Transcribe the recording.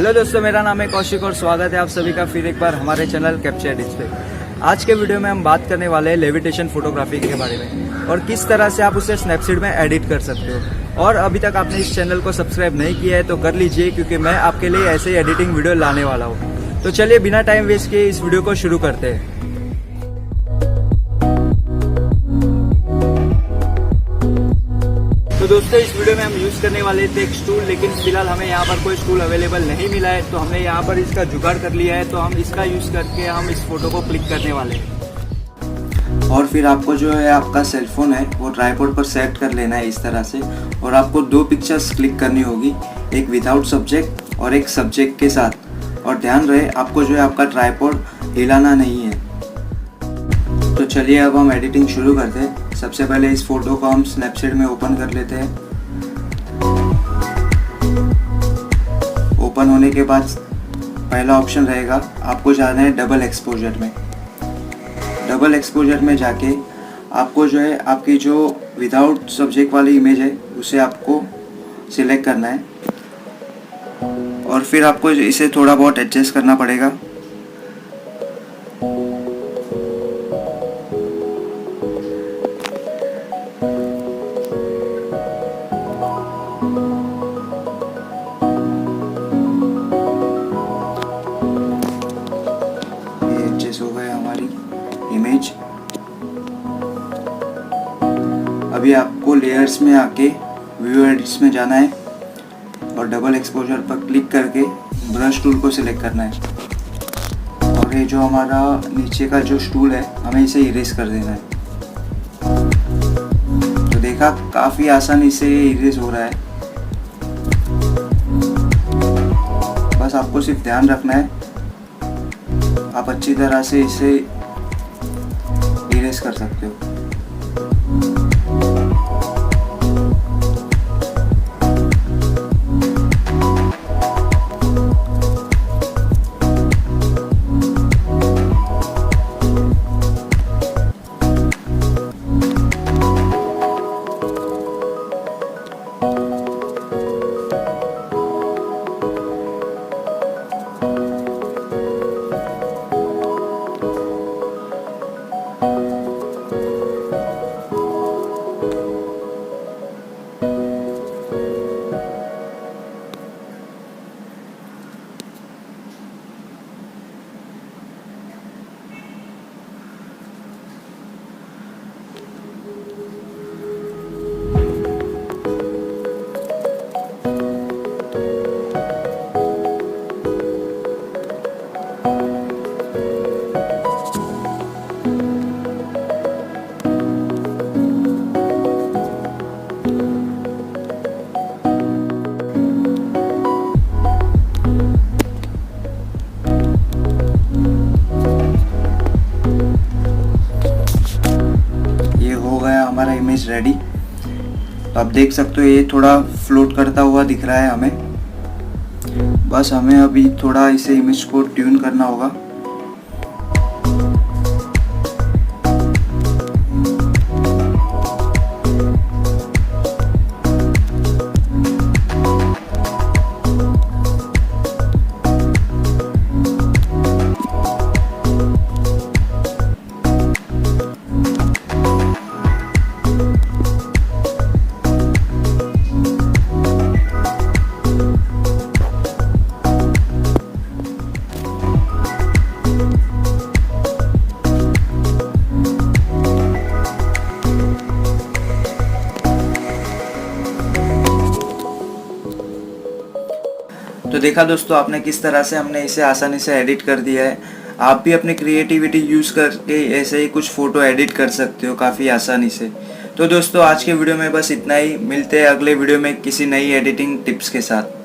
Hello दोस्तों, मेरा नाम है कौशिक और स्वागत है आप सभी का फिर एक बार हमारे चैनल कैप्चर एडिट्स पे। आज के वीडियो में हम बात करने वाले हैं लेविटेशन फोटोग्राफी के बारे में और किस तरह से आप उसे स्नैपसीड में एडिट कर सकते हो। और अभी तक आपने इस चैनल को सब्सक्राइब नहीं किया है तो कर लीजिए, क्योंकि मैं आपके लिए ऐसे ही एडिटिंग वीडियो लाने वाला हूँ। तो चलिए बिना टाइम वेस्ट किए इस वीडियो को शुरू करते हैं। तो दोस्तों, इस वीडियो में हम यूज करने वाले थे एक स्टूल, लेकिन फिलहाल हमें यहाँ पर कोई स्टूल अवेलेबल नहीं मिला है, तो हमने यहाँ पर इसका जुगाड़ कर लिया है। तो हम इसका यूज करके हम इस फोटो को क्लिक करने वाले हैं। और फिर आपको जो है आपका सेलफोन है वो ट्राइपॉड पर सेट कर लेना है इस तरह से, और आपको दो पिक्चर्स क्लिक करनी होगी, एक विदाउट सब्जेक्ट और एक सब्जेक्ट के साथ। और ध्यान रहे आपको जो है आपका ट्राइपॉड हिलाना नहीं है। तो चलिए अब हम एडिटिंग शुरू करते हैं। सबसे पहले इस फोटो को हम स्नैपसीड में ओपन कर लेते हैं। ओपन होने के बाद पहला ऑप्शन रहेगा, आपको जाना है डबल एक्सपोजर में। डबल एक्सपोजर में जाके आपको जो है आपकी जो विदाउट सब्जेक्ट वाली इमेज है उसे आपको सिलेक्ट करना है, और फिर आपको इसे थोड़ा बहुत एडजस्ट करना पड़ेगा। हो गई हमारी इमेज। अभी आपको लेयर्स में आके व्यू एडिट्स में जाना है और डबल एक्सपोजर पर क्लिक करके ब्रश टूल को सिलेक्ट करना है, और ये जो हमारा नीचे का जो स्टूल है हमें इसे इरेज कर देना है। तो देखा, काफ़ी आसानी से इरेज हो रहा है। बस आपको सिर्फ ध्यान रखना है आप अच्छी तरह से इसे इरेज कर सकते हो। हमारा इमेज रेडी। तो आप देख सकते हो ये थोड़ा फ्लोट करता हुआ दिख रहा है हमें। बस हमें अभी थोड़ा इसे इमेज को ट्यून करना होगा। तो देखा दोस्तों आपने किस तरह से हमने इसे आसानी से एडिट कर दिया है। आप भी अपनी क्रिएटिविटी यूज़ करके ऐसे ही कुछ फ़ोटो एडिट कर सकते हो काफ़ी आसानी से। तो दोस्तों आज के वीडियो में बस इतना ही। मिलते हैं अगले वीडियो में किसी नई एडिटिंग टिप्स के साथ।